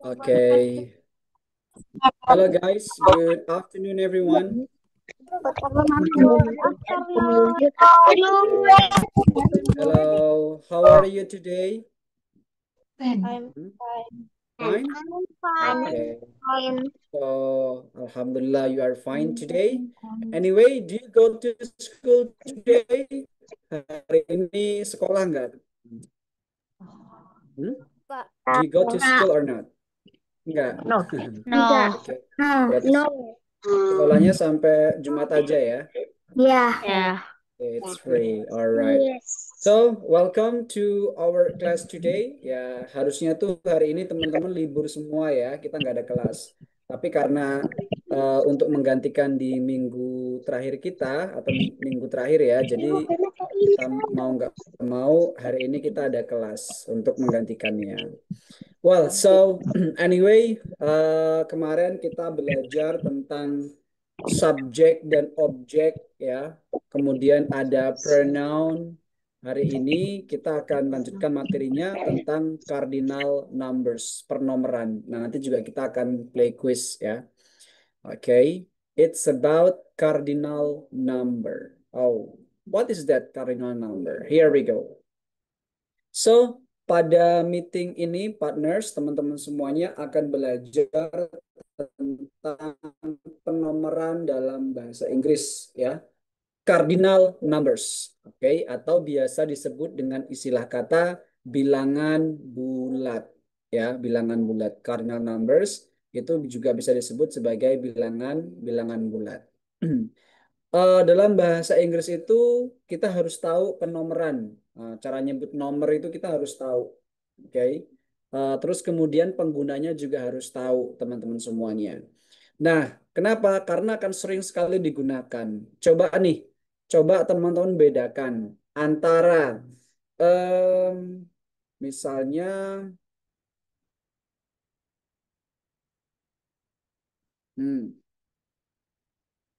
Okay. Hello, guys. Good afternoon, everyone. Hello. How are you today? I'm Hmm? fine. Fine? Okay. So, Alhamdulillah, you are fine today. Anyway, do you go to school today? Hari ini sekolah nggak? Hmm? Pak. Do you go to school or not? Enggak. No. No. Oke. Berarti sekolahnya sampai Jumat aja ya? Yeah. It's free. Alright. So, welcome to our class today. Ya, harusnya tuh hari ini teman-teman libur semua ya. Kita nggak ada kelas. Tapi karena untuk menggantikan di minggu terakhir kita atau minggu terakhir ya, jadi kita mau nggak mau hari ini kita ada kelas untuk menggantikannya. Well, so anyway, kemarin kita belajar tentang subjek dan objek ya. Kemudian ada pronoun. Hari ini kita akan lanjutkan materinya tentang cardinal numbers, pernomeran. Nah, nanti juga kita akan play quiz ya. Okay, it's about cardinal number. Oh, what is that cardinal number? Here we go. So, pada meeting ini, partners, teman-teman semuanya akan belajar tentang penomoran dalam bahasa Inggris, ya. Cardinal numbers, oke, atau biasa disebut dengan istilah kata bilangan bulat, ya, bilangan bulat. Cardinal numbers itu juga bisa disebut sebagai bilangan bulat. Dalam bahasa Inggris itu kita harus tahu penomeran. Cara nyebut nomor itu kita harus tahu. Oke. Terus kemudian penggunanya juga harus tahu, teman-teman semuanya. Nah, kenapa? Karena akan sering sekali digunakan. Coba nih, coba teman-teman bedakan antara em, misalnya, hmm,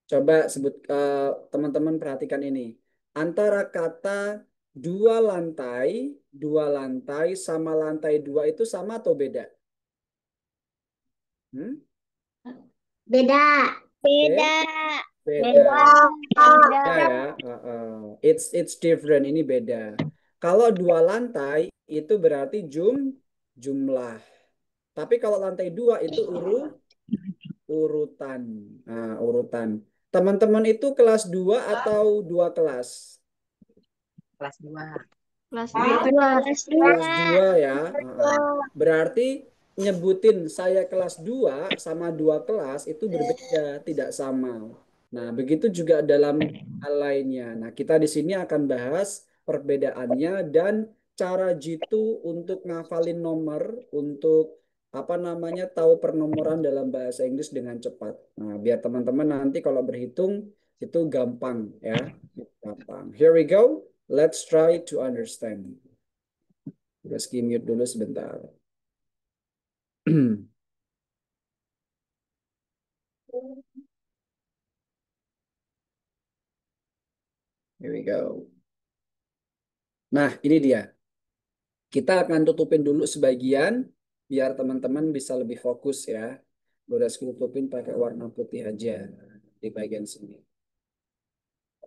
coba sebut teman-teman perhatikan ini. Antara kata dua lantai sama lantai dua itu sama atau beda? Hmm? Beda. Be- Beda. Beda ya. It's different. Ini beda. Kalau dua lantai itu berarti jumlah. Tapi kalau lantai dua itu urutan. Nah, urutan. Teman-teman itu kelas 2 atau dua kelas? Kelas 2. Kelas Kelas 2 ya. Berarti nyebutin saya kelas 2 sama dua kelas itu berbeda, tidak sama. Nah, begitu juga dalam hal lainnya. Nah, kita di sini akan bahas perbedaannya dan cara jitu untuk ngafalin nomor, untuk apa namanya tahu pernomoran dalam bahasa Inggris dengan cepat. Nah, biar teman-teman nanti kalau berhitung itu gampang ya, gampang. Here we go. Let's try to understand. Rizky mute dulu sebentar. Here we go. Nah, ini dia. Kita akan tutupin dulu sebagian biar teman-teman bisa lebih fokus ya. Udah tutupin pakai warna putih aja di bagian sini.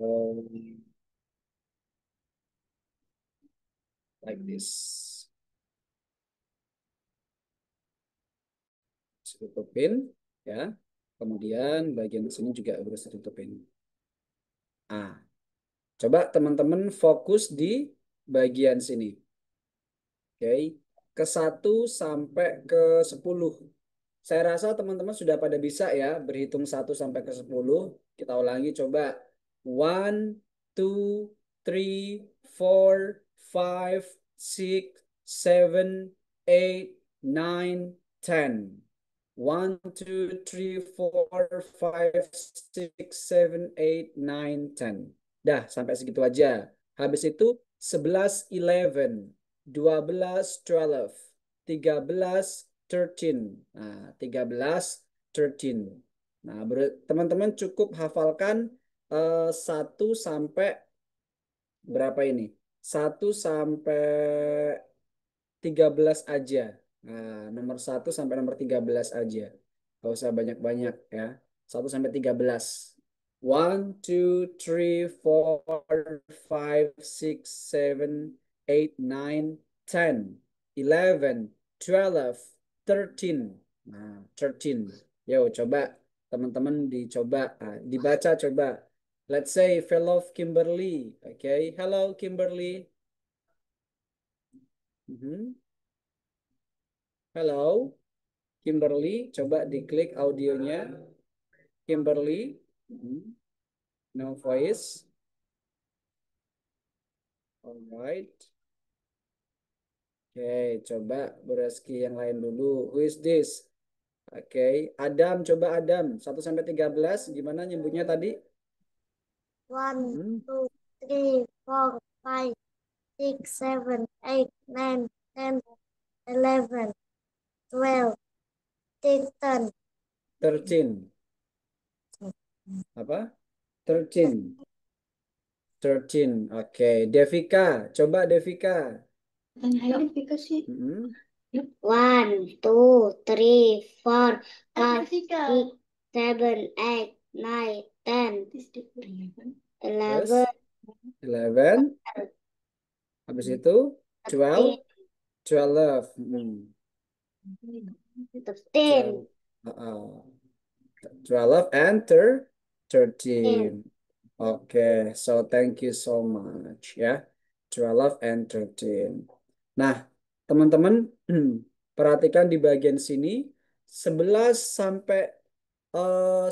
Um, like this. Tutupin ya. Kemudian bagian sini juga harus ditutupin. Ah, coba teman-teman fokus di bagian sini. Oke, ke 1 sampai ke 10. Saya rasa teman-teman sudah pada bisa ya berhitung 1 sampai ke 10. Kita ulangi coba. One, two, three, four, five, six, seven, eight, nine, ten. One, two, three, four, five, six, seven, eight, nine, ten. Dah, sampai segitu aja. Habis itu 11, 11, 12, 12, 13, 13. Nah, 13, 13. Nah, teman-teman cukup hafalkan 1 sampai berapa ini? 1 sampai 13 aja. Nah, nomor 1 sampai nomor 13 aja. Gak usah banyak-banyak ya. 1 sampai 13. 1, 2, 3, 4, 5, 6, 7, 8, 9, 10, 11, 12, 13. Nah, 13. Yo, coba teman-teman dicoba. Dibaca coba. Let's say fellow Kimberly. Okay, hello Kimberly. Mhm. Hello Kimberly, coba diklik audionya. Kimberly. Mhm. No voice. Alright. Oke, coba Bereski yang lain dulu. Who is this? Oke, Adam, coba Adam. 1 sampai 13, gimana nyebutnya tadi? 1, Hmm. 2, 3, 4, 5, 6, 7, 8, 9, 10, 11, 12, 13. 13. Apa? 13. 13. Oke, Devika. Coba Devika. Mhm. 1, 2, 3, 4, 5, 6, 7, 8, 9, 10, Terus 11, 11. Habis itu 12. 12. 13. 12. 12 and 13. Oke, so thank you so much ya. 12 and 13. Nah, teman-teman perhatikan di bagian sini 11 sampai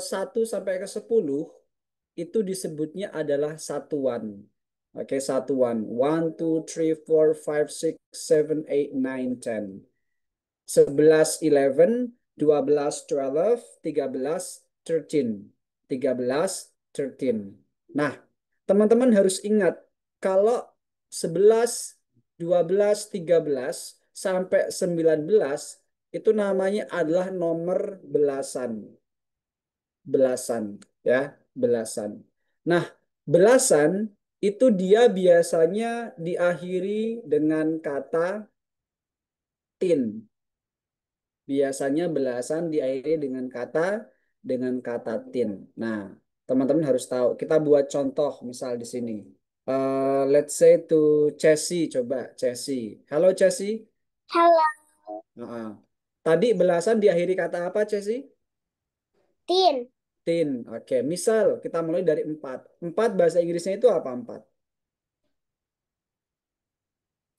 1 sampai ke 10 itu disebutnya adalah satuan. Oke, satuan. 1, 2, 3, 4, 5, 6, 7, 8, 9, 10. 11, 11, 12, 12, 13, 13. 13, 13. Nah, teman-teman harus ingat, kalau 11, 12, 13, sampai 19, itu namanya adalah nomor belasan. Belasan, ya, belasan. Nah, belasan itu dia biasanya diakhiri dengan kata tin. Biasanya belasan diakhiri dengan kata tin. Nah, teman-teman harus tahu. Kita buat contoh misal di sini. Let's say to Chelsea, coba Chelsea. Halo Chelsea. Hello. Heeh. Tadi belasan diakhiri kata apa Chelsea? Tin. Tin. Oke, misal kita mulai dari 4. 4 bahasa Inggrisnya itu apa 4?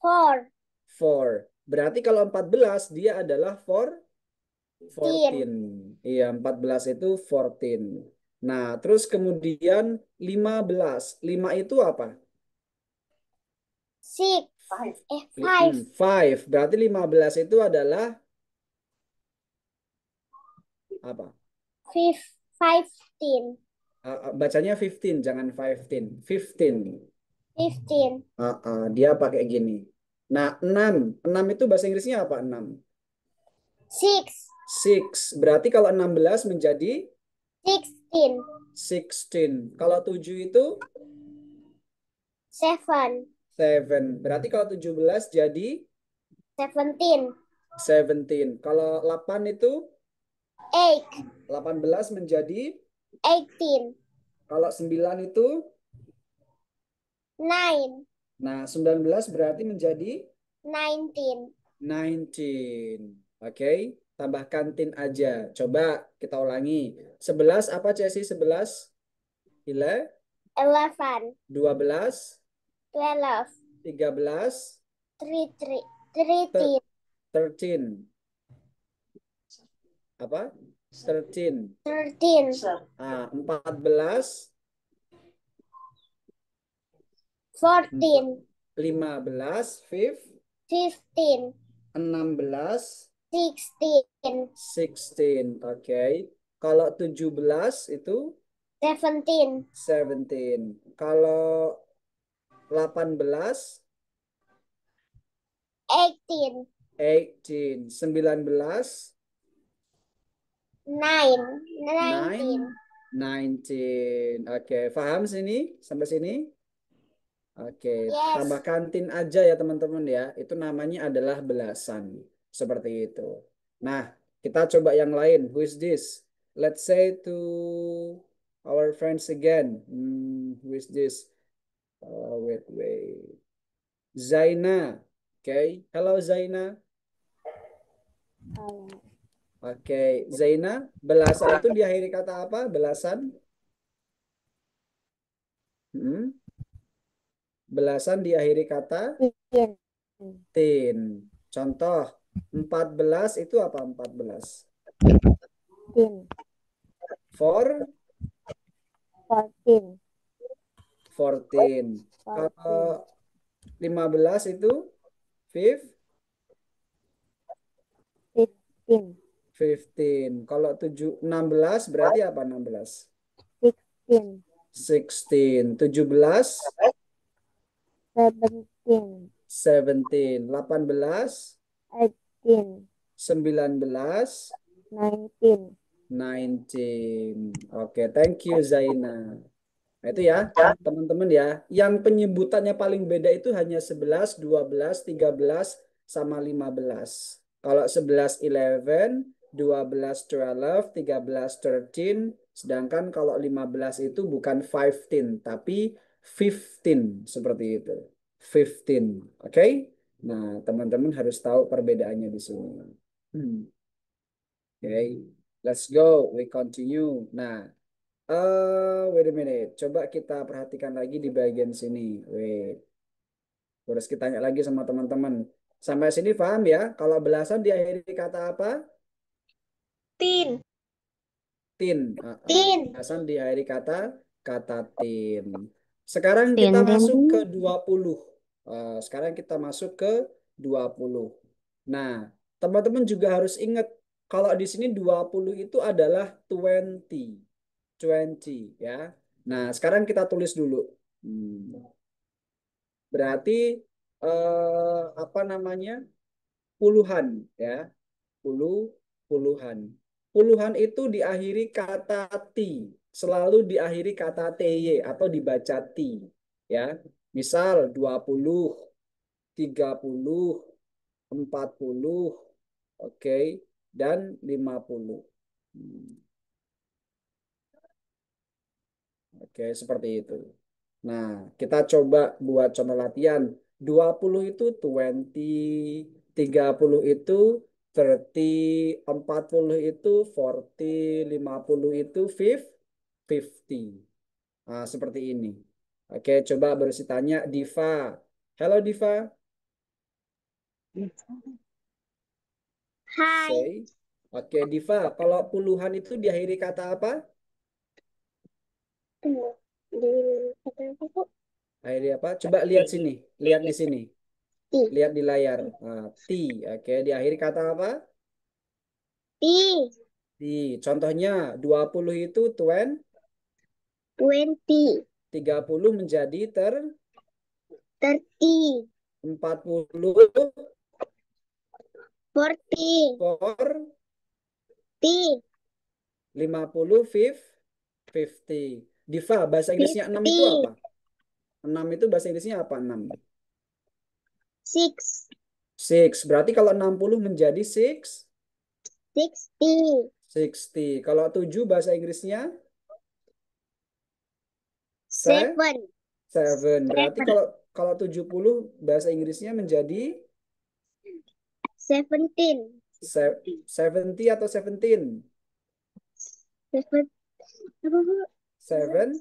4. 4. Berarti kalau 14 dia adalah 14. Iya, 14 itu 14. Nah, terus kemudian 15. 5 itu apa? 6. 5. 5. Berarti 15 itu adalah apa? 15. Bacanya 15, jangan 15. 15. 15. Dia pakai gini. Nah, 6. 6 itu bahasa Inggrisnya apa? 6. 6. 6. Berarti kalau 16 menjadi 16. 16. Kalau 7 itu 7. 7. Berarti kalau 17 jadi 17. 17. Kalau 8 itu 8. 18 menjadi 18. kalau 9 itu 9. nah 19 berarti menjadi 19. 19. Oke, tambahkan tin aja. Coba kita ulangi. 11 apa Cesi? 11 11. 12 12. 13 13. 13. 13 apa? 13. 13. 14 14. 15 15. 16 16. 16. Oke. Kalau 17 itu 17. 17. Kalau 18 18. 18. 19 9. 9 19. 19. Oke, paham sini sampai sini? Oke, Yes. tambahkan tin aja ya teman-teman ya. Itu namanya adalah belasan. Seperti itu. Nah, kita coba yang lain. Who is this? Let's say to our friends again. Who is this? Wait. Zaina. Okay. Hello, Zaina. Oke, Zaina, belasan itu diakhiri kata apa? Belasan? Hmm? Belasan diakhiri kata Tin. tin. Contoh, 14 itu apa 14? Tin. For 14. 14. Kalau 15 itu 5? 15. 15. Kalau 16 berarti apa 16? 16. 16. 17? 17. 17. 18? 18. 19? 19. 19. Oke, thank you Zaina. Nah, itu ya, teman-teman ya. Yang penyebutannya paling beda itu hanya 11, 12, 13, sama 15. Kalau 11, 11, 12, 12, 13, 13. Sedangkan kalau 15 itu bukan 15, tapi 15. Seperti itu. 15. Oke? Nah, teman-teman harus tahu perbedaannya di sini. Oke, let's go. We continue. Nah, wait a minute. Coba kita perhatikan lagi di bagian sini. Wait, terus kita tanya lagi sama teman-teman. Sampai sini paham ya? Kalau belasan diakhiri kata apa? Tin. Tin. Tin. Belasan diakhiri kata tin. Sekarang Tin, kita tin, masuk ke tin. 20. Sekarang kita masuk ke 20. Nah, teman-teman juga harus ingat kalau di sini 20 itu adalah 20. 20 ya. Nah, sekarang kita tulis dulu. Berarti apa namanya? Puluhan ya. Puluhan. Puluhan itu diakhiri kata ti, selalu diakhiri kata ty atau dibaca ti ya. Misal 20, 30, 40, oke, dan 50. Oke, seperti itu. Nah, kita coba buat contoh latihan. 20 itu 20, 30 itu 30, 40 itu 40, 50 itu 50. Nah, seperti ini. Oke, coba berusi tanya Diva. Halo Diva. Hai. Say. Oke, Diva, kalau puluhan itu diakhiri kata apa? Tunggu. Di kata apa kok? Akhirnya apa? Coba lihat sini. Lihat di sini. Ti. Lihat di layar. T. Oke, diakhiri kata apa? Ti. Contohnya 20 itu 20, 20. 30 menjadi 30. 40, 40. 4, T. 50, 50. Diva, bahasa Inggrisnya 6 itu 50. apa? 6 itu bahasa Inggrisnya apa? 6. 6. 6. Berarti kalau 60 menjadi 6, 60. 60. Kalau 7 bahasa Inggrisnya 7. 7. Berarti 7. kalau kalau 70 bahasa Inggrisnya menjadi 17. 70 atau 17? 7. Apa, Bu? 7,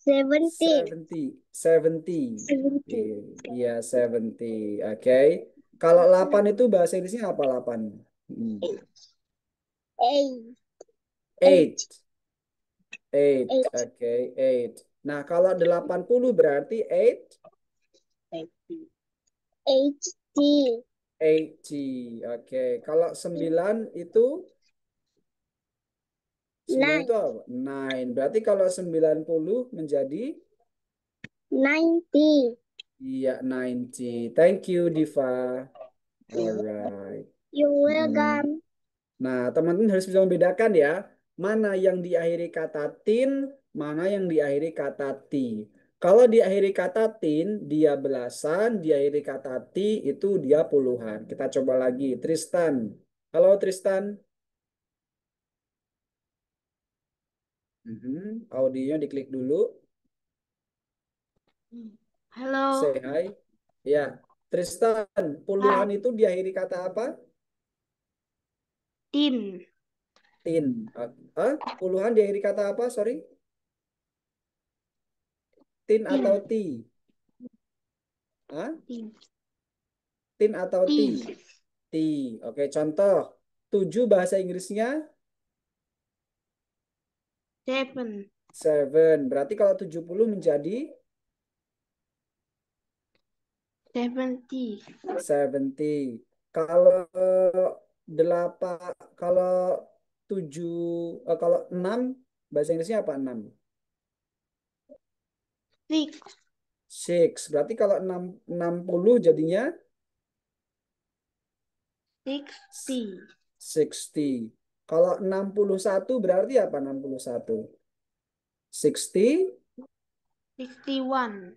17. 70, 70. 70. Iya, 70. Oke. Kalau 8 itu bahasa Inggrisnya apa 8? 8. 8. 8. 8. Oke, 8. Nah, kalau 80 berarti 8, 80. 80. Oke. Kalau 9 itu 9 itu 9. apa? 9. Berarti kalau 90 menjadi 90. iya 90. Thank you, Diva. Alright. You're Mm. welcome. Nah, teman-teman harus bisa membedakan ya, mana yang diakhiri kata tin, mana yang diakhiri kata ti. Kalau diakhiri kata tin, dia belasan. Diakhiri kata ti, itu dia puluhan. Kita coba lagi. Tristan. Halo Tristan. Audionya diklik dulu. Halo. Say hi. Ya, Tristan. Puluhan itu diakhiri kata apa? Tin. Tin. Puluhan diakhiri kata apa? Sorry. Tin Tin. atau ti? Hah? Tin. Tin atau ti? Ti. Ti. Oke, contoh. 7 bahasa Inggrisnya Seven. 7. Berarti kalau 70 menjadi 70. 70. Kalau 8, kalau 7, kalau 6 bahasa Inggrisnya apa 6? Six. 6. Berarti kalau 60 jadinya 60. 60. Kalau 61 berarti apa 61? 60, 61. 61.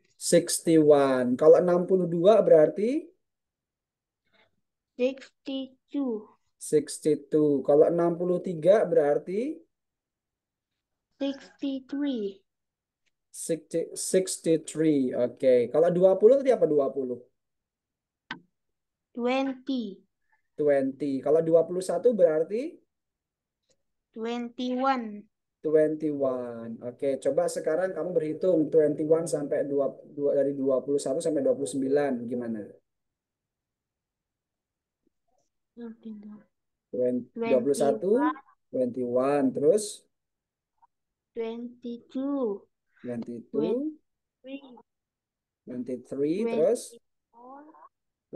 Kalau 62 berarti 62. 62. Kalau 63 berarti 63. 63. Oke. Kalau 20 tadi apa 20? 20. 20. Kalau 21 berarti 21. 21. Oke, coba sekarang kamu berhitung 21 sampai 2, dari 21 sampai 29 gimana? 21, 21. 21 terus 22. 22, 23. 23 terus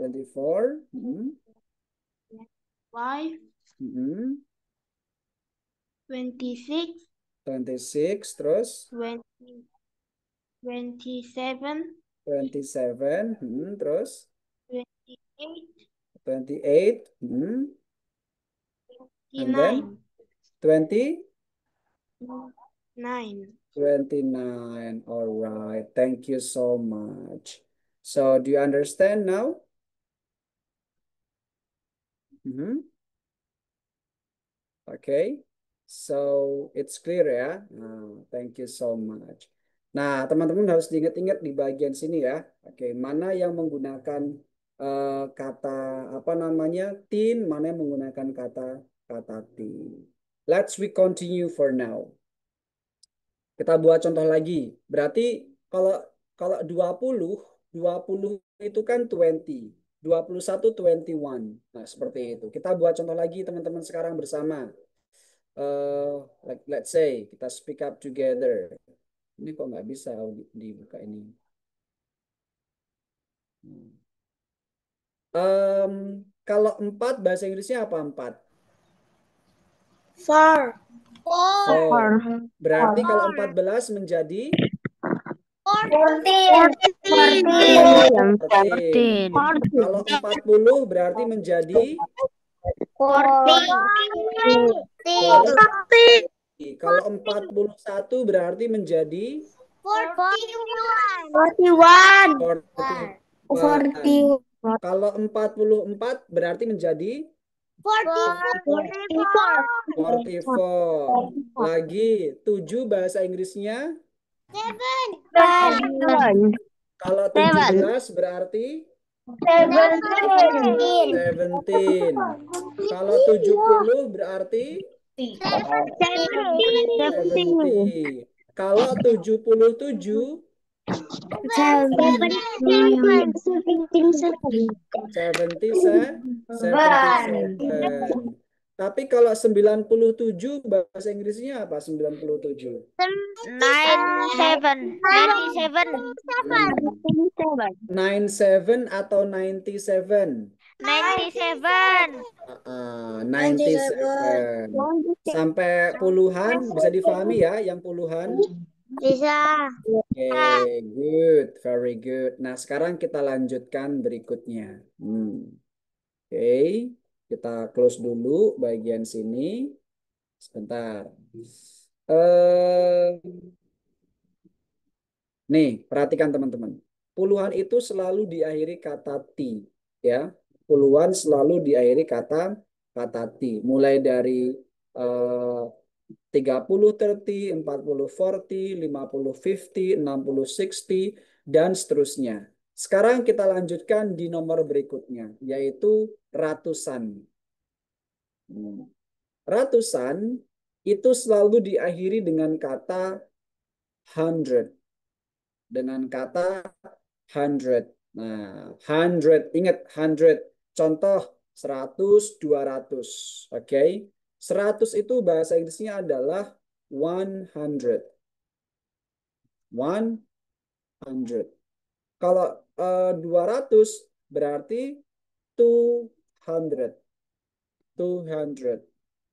24. 24, 25. mm, 26. 26 terus 20. 27. 27, terus 28. 28, and then 29. 20, 9. 29. All right. Thank you so much. So, do you understand now? Mhm. Okay. So, it's clear ya. Nah, thank you so much. Nah, teman-teman harus diingat-ingat di bagian sini ya. Oke, mana yang menggunakan kata apa namanya tin, mana yang menggunakan kata tin. Let's we continue for now. Kita buat contoh lagi. Berarti kalau kalau 20 itu kan 20. 21 21. Nah, seperti itu. Kita buat contoh lagi teman-teman sekarang bersama. Let's say kita speak up together. Ini kok nggak bisa dibuka ini. Kalau 4 bahasa Inggrisnya apa 4? Four. Four. Berarti kalau 14 menjadi 14. 14. Kalau 40 berarti menjadi 40. Kalau 41 berarti menjadi 41. Kalau 44 berarti menjadi 44. Lagi 7 bahasa Inggrisnya. Kalau 17 berarti 17. Kalau 70 berarti 70. Kalau 77 77. Tapi kalau 97 bahasa Inggrisnya apa 97? 97. 97 atau 97? 97. Sampai puluhan bisa difahami ya yang puluhan? Bisa. Oke, good, very good. Nah, sekarang kita lanjutkan berikutnya. Oke, kita close dulu bagian sini. Sebentar. Eh, Nih, perhatikan teman-teman. Puluhan itu selalu diakhiri kata T, ya. Puluhan selalu diakhiri kata T. Mulai dari eh, 30 30, 40 40, 50 50, 60 60, dan seterusnya. Sekarang kita lanjutkan di nomor berikutnya, yaitu ratusan. Ratusan itu selalu diakhiri dengan kata hundred. Dengan kata hundred. Nah, hundred, ingat hundred. Contoh 100, 200. Oke. 100 itu bahasa Inggrisnya adalah 100. 100. Kalau 200 berarti 200. 200.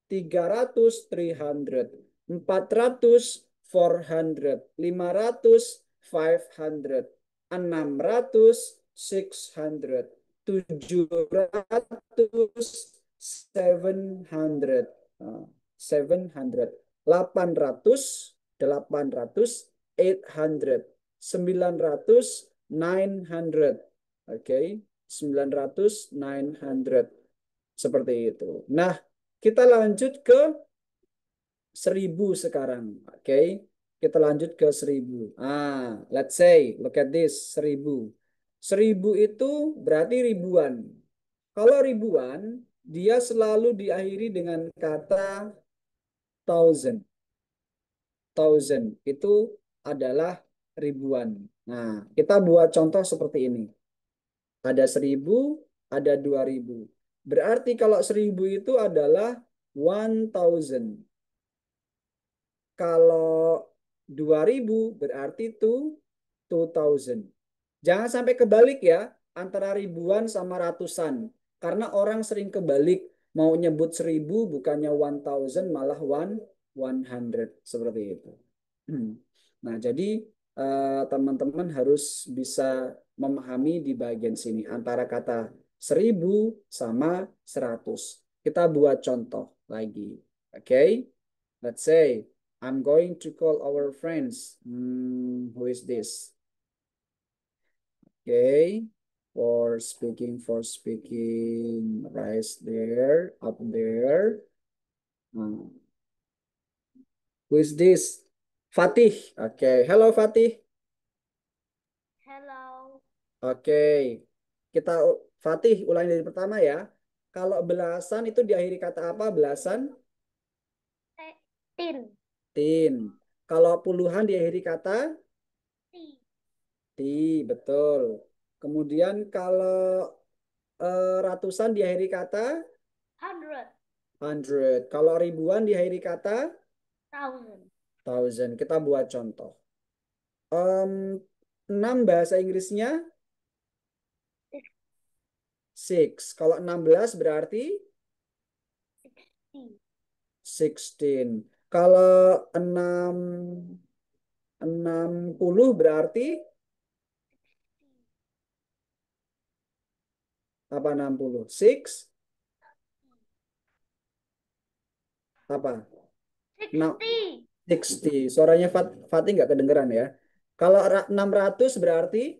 300, 300. 400, 400. 500, 500. 600, 600. 700, 700. 700. 800, 800. 800. 900, 900. Oke. 900, 900. Seperti itu. Nah, kita lanjut ke 1000 sekarang. Oke. Kita lanjut ke 1000. Let's say, look at this, 1000. 1000 itu berarti ribuan. Kalau ribuan, dia selalu diakhiri dengan kata thousand. Thousand itu adalah ribuan. Nah, kita buat contoh seperti ini. Ada 1000, ada 2000. Berarti kalau 1000 itu adalah 1000. Kalau 2000 berarti itu 2000. Jangan sampai kebalik ya, antara ribuan sama ratusan. Karena orang sering kebalik, mau nyebut 1000 bukannya 1000 malah 100 seperti itu. Nah, jadi teman-teman harus bisa memahami di bagian sini antara kata 1000 sama 100. Kita buat contoh lagi. Oke? Let's say I'm going to call our friends. Who is this? Okay. For speaking, right there, up there. Hmm. Who is this? Fatih. Okay. Hello, Fatih. Hello. Oke. Kita Fatih ulangi dari pertama ya. Kalau belasan itu diakhiri kata apa? Belasan? Tin. Tin. Kalau puluhan diakhiri kata? Ti. Ti, betul. Kemudian kalau ratusan diakhiri kata? Hundred. Hundred. Kalau ribuan diakhiri kata? Thousand. Thousand. Kita buat contoh. 6 bahasa Inggrisnya? Six. Kalau 16 berarti? 60. 16. Kalau 60 berarti? Apa 60? Six? Apa? Nah, 60. 60. Suaranya Fatih nggak kedengeran ya. Kalau 600 berarti?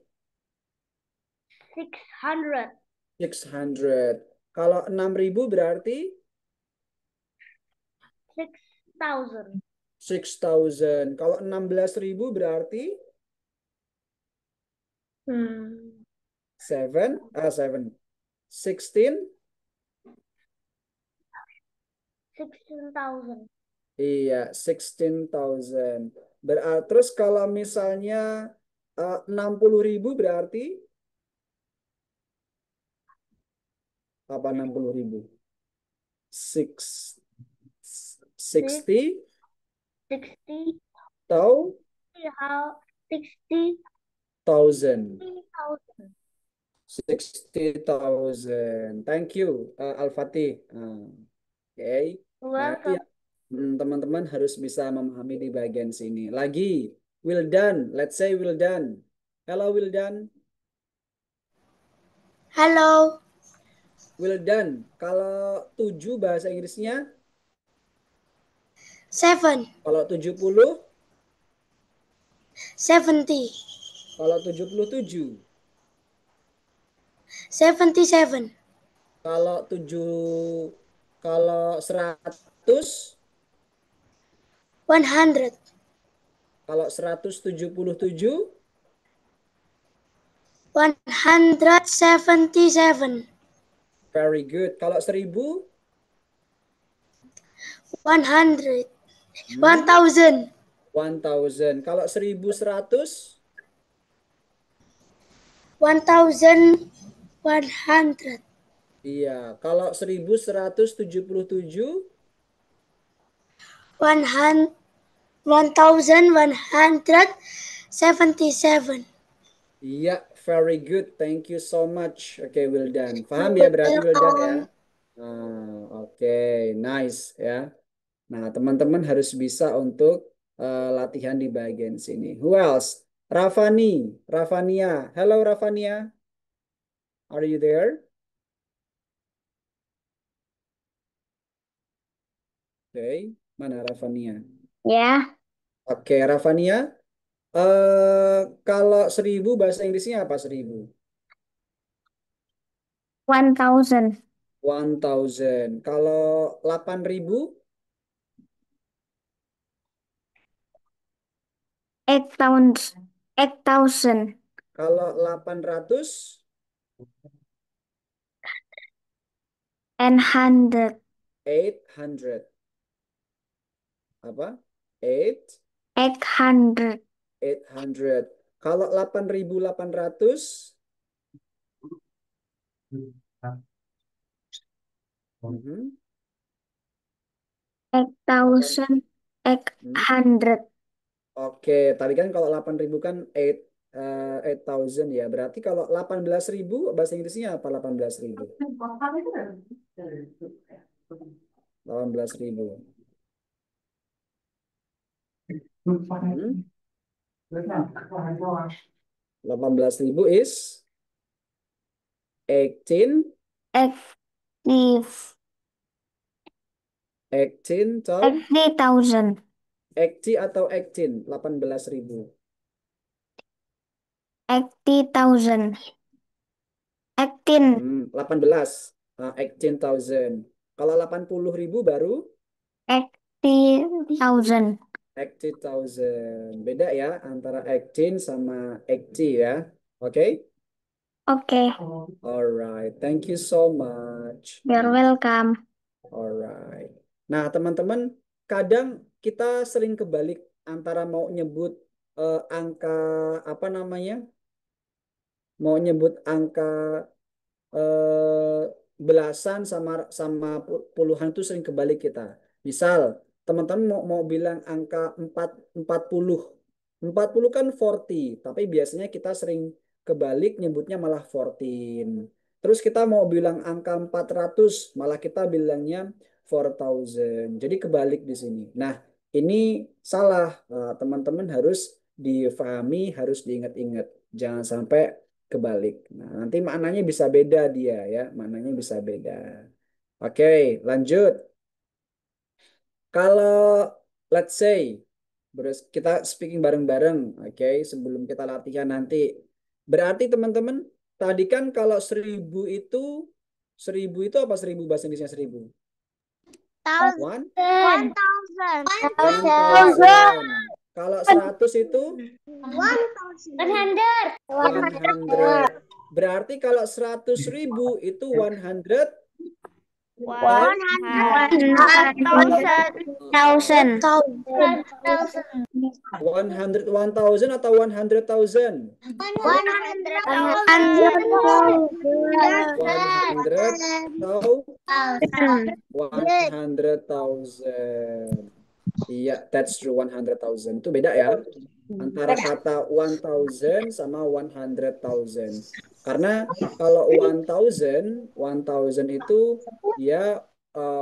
600. 600. Kalau 6.000 berarti? 6,000. 6,000. Kalau 16.000 berarti? Seven. 16. 16,000. Iya, 16,000. Berarti terus kalau misalnya 60.000 berarti apa 60.000? Six, 60 60. atau How 60,000. 60,000. Thank you, Al-Fatih. Oke. Nah, itu ya. Welcome. Teman-teman harus bisa memahami di bagian sini. Lagi, Wildan. Let's say Wildan. Hello, Wildan. Halo. Wildan. Kalau 7 bahasa Inggrisnya? Seven. Kalau 70? 70. Kalau 77. 77. Kalau 100. 100. Kalau 177. 177. Very good. Kalau 1000. 100. Hmm? 1000. 1000. Kalau 1100. 1100. Iya. Kalau 1177. 1177. Iya, very good. Thank you so much. Oke, well done. Paham ya berarti well done ya? Oke, nice ya. Nah, teman-teman harus bisa untuk latihan di bagian sini. Who else? Rafani, Rafania. Hello Rafania. Are you there? Oke, mana Rafania? Ya. Oke, Rafania. Kalau 1000 bahasa Inggrisnya apa 1000? 1000. 1000. Kalau 8000? 8000. 8000. Kalau 800? And 100. 800. Apa? 8? 800. 800. Kalau 8800? Mhm. 8800. Oke, tadi kan kalau 8000 kan 8000 ya. Berarti kalau 18.000 bahasa Inggrisnya apa 18.000? 18.000. Hmm? 18.000 is 18. Active. 18 atau 80,000. 80 atau 18? 18.000. 80,000. 18. 18. 18.000. Kalau 80.000 baru 80,000. 80.000. Beda ya antara 18 sama 80 ya. Oke? Oke. Alright. Thank you so much. You're welcome. Alright. Nah, teman-teman, kadang kita sering kebalik antara mau nyebut angka apa namanya? Mau nyebut angka eh, belasan sama sama puluhan itu sering kebalik kita. Misal, teman-teman mau bilang angka 40. 40 kan 40, tapi biasanya kita sering kebalik nyebutnya malah 14. Terus kita mau bilang angka 400, malah kita bilangnya 4000. Jadi kebalik di sini. Nah, ini salah. Teman-teman harus difahami, harus diingat-ingat. Jangan sampai kebalik. Nah, nanti maknanya bisa beda dia ya, maknanya bisa beda. Oke, lanjut. Kalau let's say kita speaking bareng-bareng, oke, sebelum kita latihan nanti. Berarti teman-teman, tadi kan kalau 1000 itu apa 1000 bahasa Inggrisnya 1000? One? 1000. 1000. Kalau 100 itu 100. 100. Berarti kalau 100.000 itu 100 1000. 100,000 atau 100,000? 100 atau 100,000. Iya, that's true. 100,000 itu beda ya antara kata 1000 sama 100,000. Karena kalau 1000 itu ya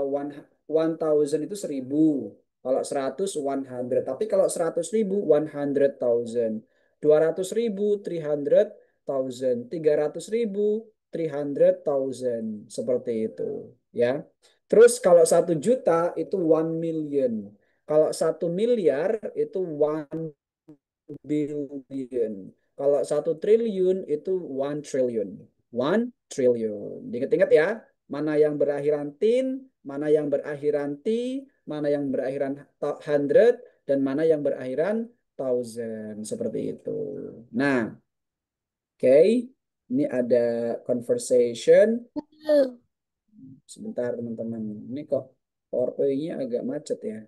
one 1000 itu 1000. Kalau 100 100. Tapi kalau 100.000 100,000. 200.000 300,000. 300.000 300,000. Seperti itu ya. Terus kalau 1 juta itu 1 million. Kalau 1 miliar itu 1 billion. Kalau 1 triliun itu 1 trillion. 1 trillion. Diingat-ingat ya, mana yang berakhiran tin, mana yang berakhiran t, mana yang berakhiran hundred, dan mana yang berakhiran thousand. Seperti itu. Nah, oke. Ini ada conversation. Sebentar teman-teman. Ini kok PowerPoint-nya agak macet ya.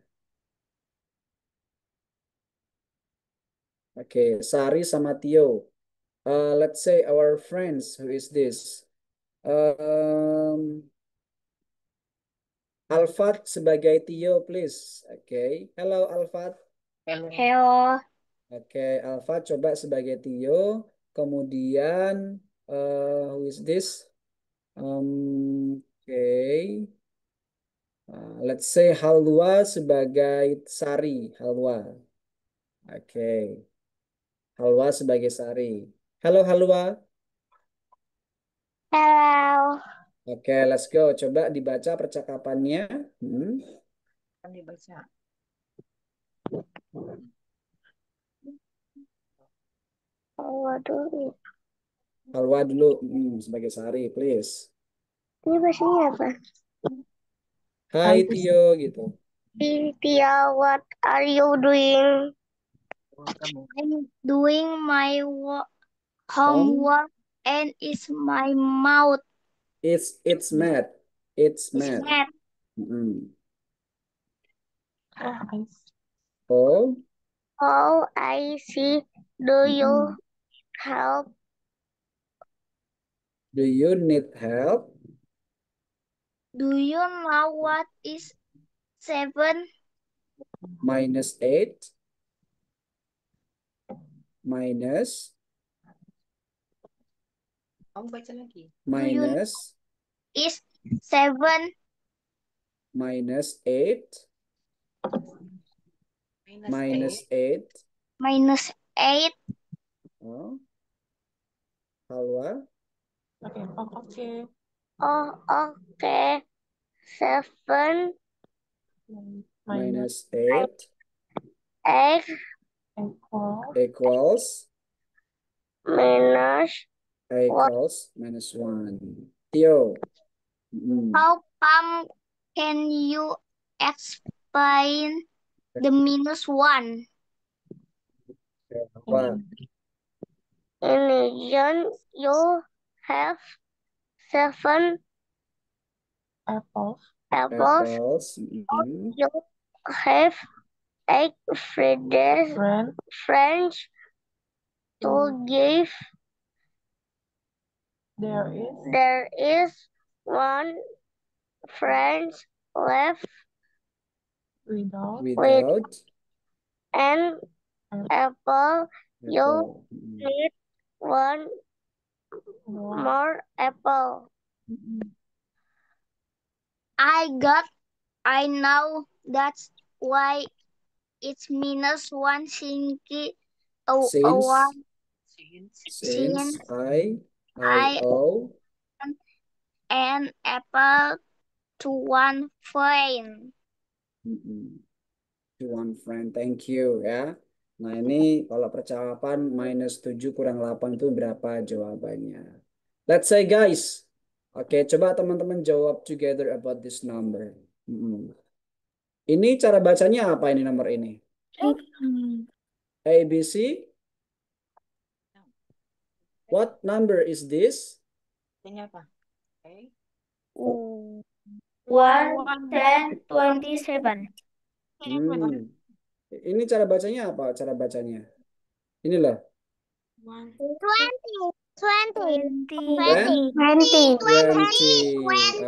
Oke, Sari sama Tio. Let's say our friends. Who is this? Alfat sebagai Tio, please. Oke. Hello, Alfat. Hello. Oke, Alfat coba sebagai Tio. Kemudian, who is this? Oke. Let's say Halwa sebagai Sari. Halwa. Oke. Halwa sebagai Sari. Halo, Halwa. Hello. Oke, let's go. Coba dibaca percakapannya. Kan dibaca. Hello dulu. Halwa dulu sebagai Sari, please. Ini bahasanya apa? Hai Tio, gitu. Tia, what are you doing? Kamu. I'm doing my homework and it's my mouth. It's math. It's math. Math. Oh, Oh, I see. Do you help? do you need help? Do you know what is 7 -8 minus Kamu baca lagi. minus is 7 minus 8 minus 8. minus 8? Oh, Halwa. Oke. Oke. Oh, okay. 7 Minus 8 X equals minus minus 1. Tio. How come can you explain the minus 1? What? Imagine you have 7 Apples. Apples. You have 8 friends to give. There is 1 friend left Without an apple. You Apple. need 1 more apple. I know that's why it's minus 1 since Since I owe an apple to 1 friend. to 1 friend. Thank you ya. Nah ini kalau percakapan -7 kurang 8 itu berapa jawabannya? Let's say guys. Oke, coba teman-teman jawab together about this number. Ini cara bacanya apa ini nomor ini? A, B, C. What number is this? Ini apa? Okay. 127. Ini cara bacanya apa? Cara bacanya. Inilah. 20.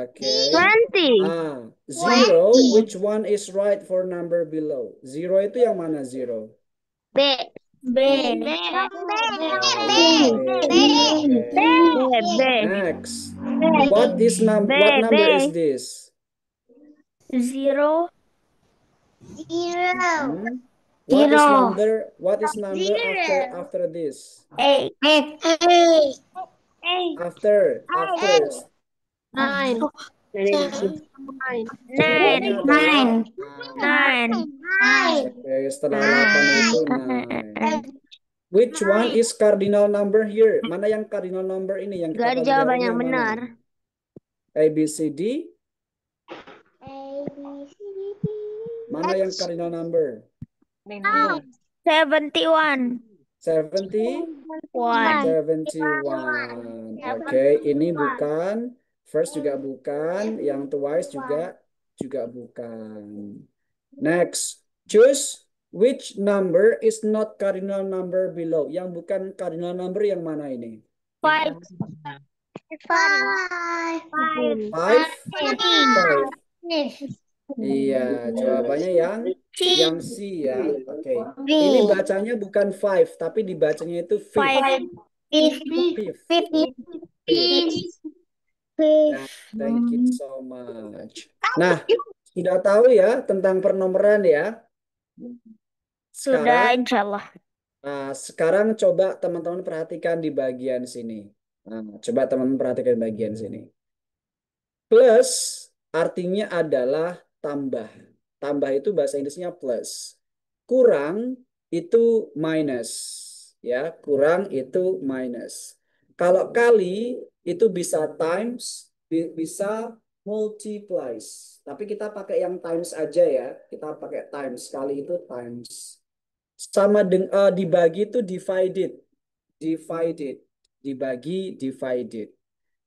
Okay. 20. Zero. Which one is right for number below? Zero itu yang mana zero? B. Next. What number is this? 0. What is number after this? 8. After 9. Jawabannya adalah 9. Oke, setelah 8 itu 9. Which one is cardinal number here? Mana yang cardinal number ini yang kita Gak ada pelajari jawaban hari ini yang yang mana? benar. A, B, C, D. Mana yang cardinal number? 71. 70? 71. Oke, ini bukan. First juga bukan. Yang twice juga bukan. Next, choose which number is not cardinal number below. Yang bukan cardinal number yang mana ini? 5. 5. 5? 5. Iya, jawabannya yang C ya. Oke. Ini bacanya bukan 5, tapi dibacanya itu fifth. Fifth. Fifth. Nah, thank you so much. Nah, sudah tahu ya tentang pernomoran ya? Sudah, Sekarang, insya Allah. sekarang coba teman-teman perhatikan di bagian sini. Coba teman-teman perhatikan di bagian sini. Plus artinya adalah tambah. Tambah itu bahasa Inggrisnya plus. Kurang itu minus. Ya, kurang itu minus. Kalau kali itu bisa times, bisa multiplies. Tapi kita pakai yang times aja ya. Kita pakai times. Kali itu times. Sama dengan dibagi itu divided. Divided. Dibagi divided.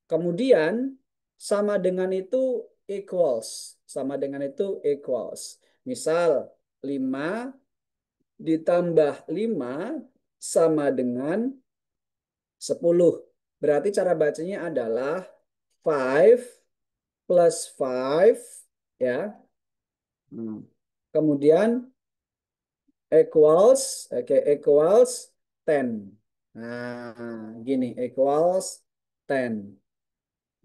Kemudian sama dengan itu equals. Sama dengan itu equals. Misal 5 ditambah 5 sama dengan 10. Berarti cara bacanya adalah 5 plus 5 ya. Kemudian equals, oke, equals 10. Nah, gini, equals 10.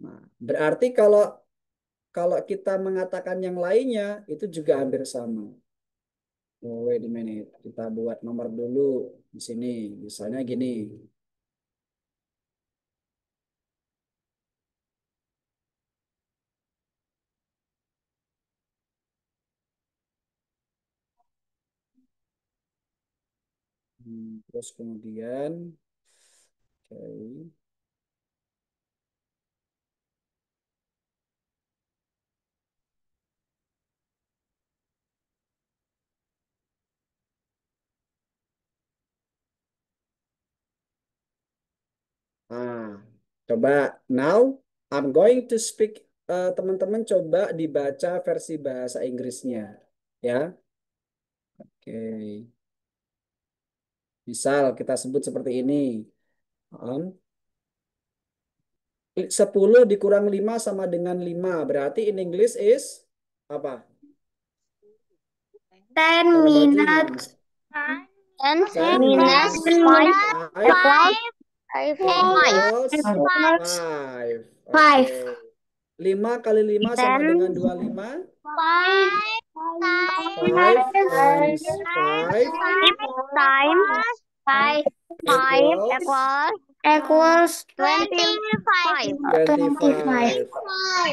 Nah, berarti kalau kalau kita mengatakan yang lainnya itu juga hampir sama. Oh, wait a minute. Kita buat nomor dulu di sini. Misalnya gini. Terus kemudian, oke. Coba now I'm going to speak. Teman-teman coba dibaca versi bahasa Inggrisnya, ya. Oke. Misal kita sebut seperti ini. 10 dikurang 5 sama dengan 5. Berarti in English is apa? 10 Cara baca gimana? minutes. 10 10 minus minus 5 5 equals 5. equals 5. Oke. 5 kali 5 sama 10 dengan 25. 5 times times 5 5 equals equals 25. 25.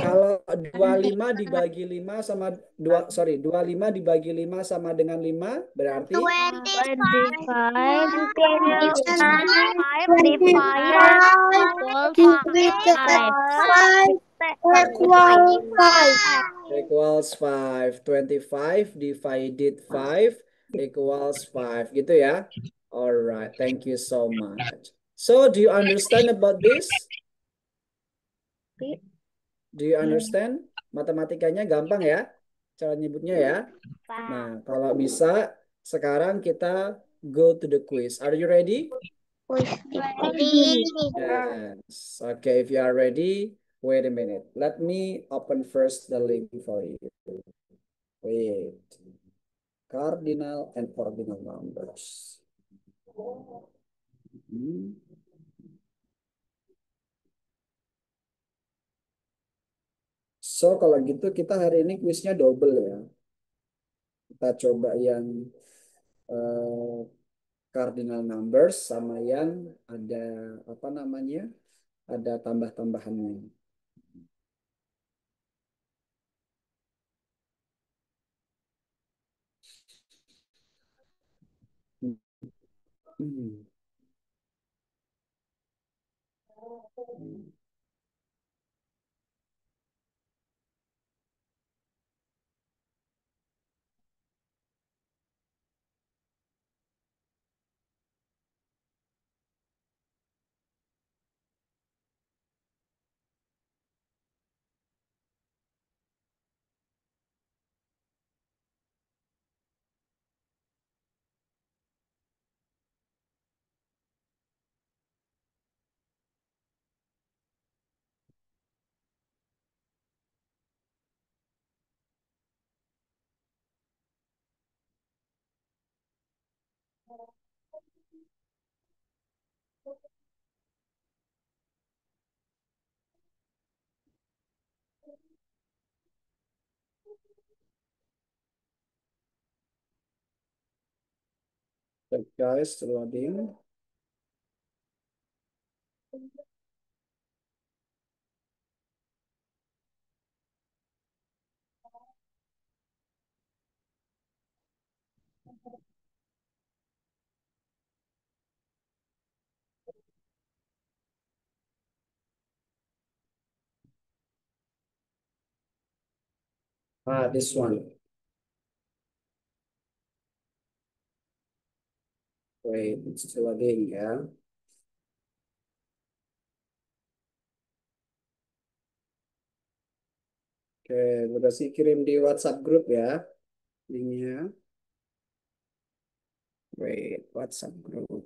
Kalau 25 dibagi 5 sama 25 dibagi 5 sama dengan 5 berarti 25 equals 5. 25 divided 5 equals 5 gitu ya. Alright, thank you so much. So, do you understand about this? Do you understand? Matematikanya gampang ya, cara nyebutnya ya. Nah, kalau bisa, sekarang kita go to the quiz. Are you ready? Yes. Okay, if you are ready, wait a minute. Let me open first the link for you. Wait. Cardinal and ordinal numbers. Hmm. So, kalau gitu kita hari ini kuisnya double ya. Kita coba yang eh, cardinal numbers sama yang ada apa namanya? Ada tambah-tambahannya. Hmm. Baik, guys, loading. This one. Wait, it's still loading ya. Oke, udah sih kirim di WhatsApp grup ya linknya. Wait, WhatsApp group.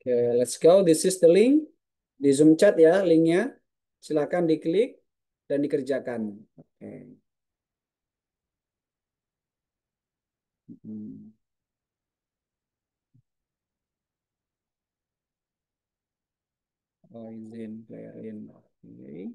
Oke, let's go. This is the link di Zoom chat ya, linknya. Silakan diklik dan dikerjakan. Oke. Hmm. Oh, izin clearin. Oke.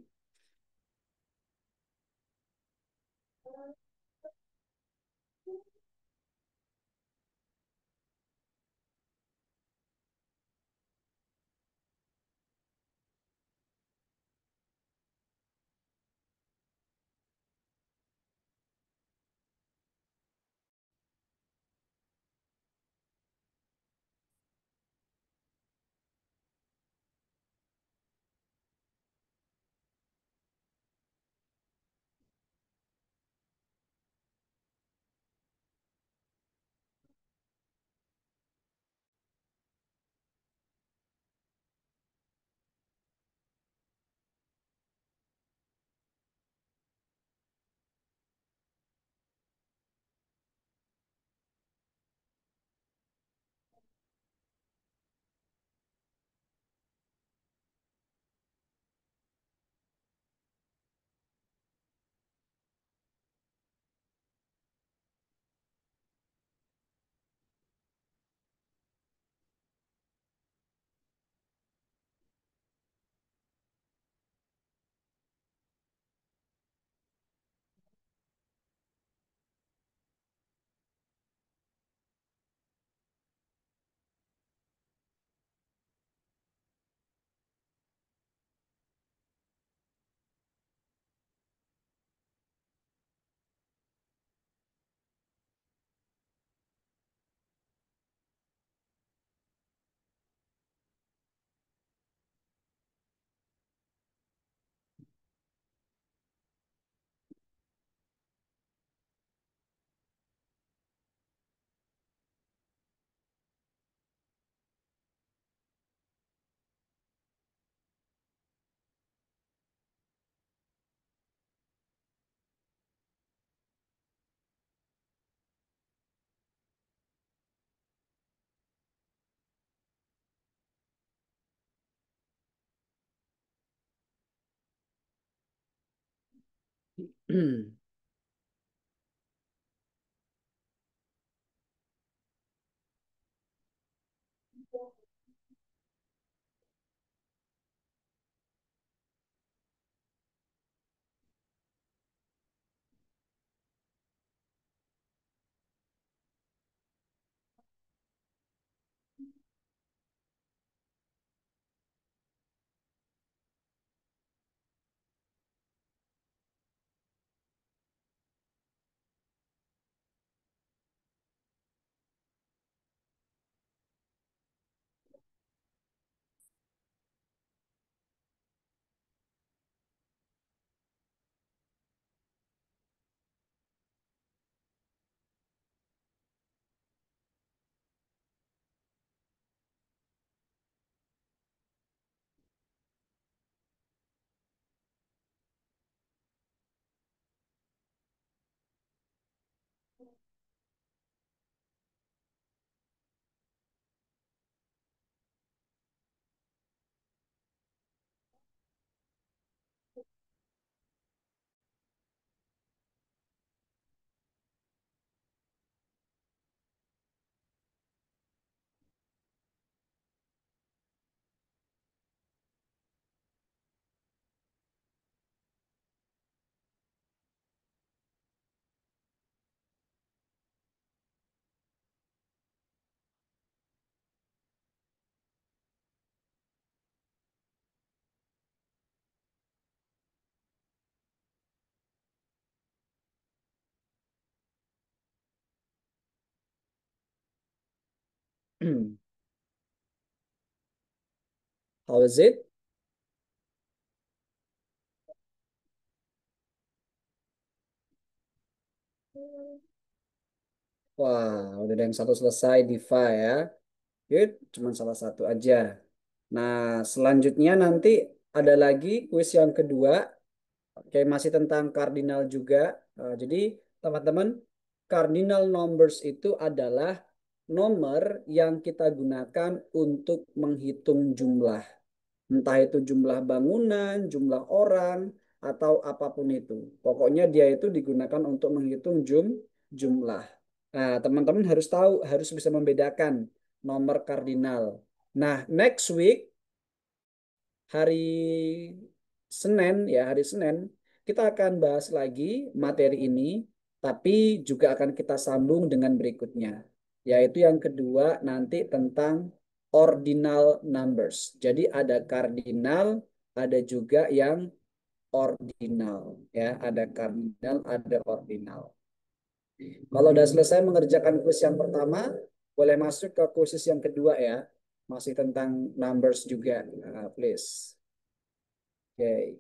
How is it? Wah, udah ada yang satu selesai, Diva ya. Good, cuma salah satu aja. Nah, selanjutnya nanti ada lagi kuis yang kedua. Oke, masih tentang cardinal juga. Jadi, teman-teman, cardinal numbers itu adalah nomor yang kita gunakan untuk menghitung jumlah. Entah itu jumlah bangunan, jumlah orang, atau apapun itu. Pokoknya dia itu digunakan untuk menghitung jumlah. Nah, teman-teman harus tahu, harus bisa membedakan nomor kardinal. Nah, next week, hari Senin, ya hari Senin, kita akan bahas lagi materi ini, tapi juga akan kita sambung dengan berikutnya, yaitu yang kedua nanti tentang ordinal numbers. Jadi ada kardinal, ada juga yang ordinal, ya ada kardinal, ada ordinal. Kalau udah selesai mengerjakan kuis yang pertama, boleh masuk ke kuis yang kedua ya, masih tentang numbers juga. Please. Oke.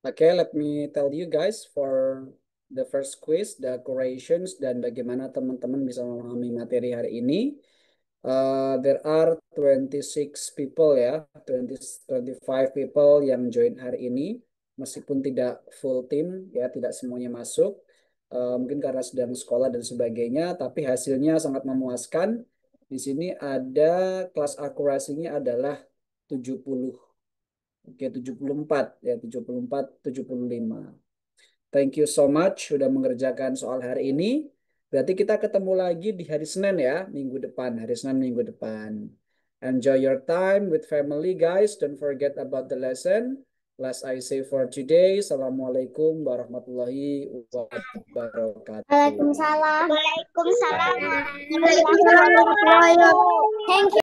Okay, let me tell you guys for the first quiz, the correlations, dan bagaimana teman-teman bisa memahami materi hari ini. There are 26 people ya, 25 people yang join hari ini, meskipun tidak full team ya, tidak semuanya masuk. Mungkin karena sedang sekolah dan sebagainya, tapi hasilnya sangat memuaskan. Di sini ada kelas akurasinya adalah 70. Oke, 74 ya, 74, 75. Thank you so much sudah mengerjakan soal hari ini. Berarti kita ketemu lagi di hari Senin ya, minggu depan, hari Senin minggu depan. Enjoy your time with family guys. Don't forget about the lesson. Last I say for today, Assalamualaikum warahmatullahi wabarakatuh. Waalaikumsalam. Waalaikumsalam. Waalaikumsalam warahmatullahi wabarakatuh. Thank you.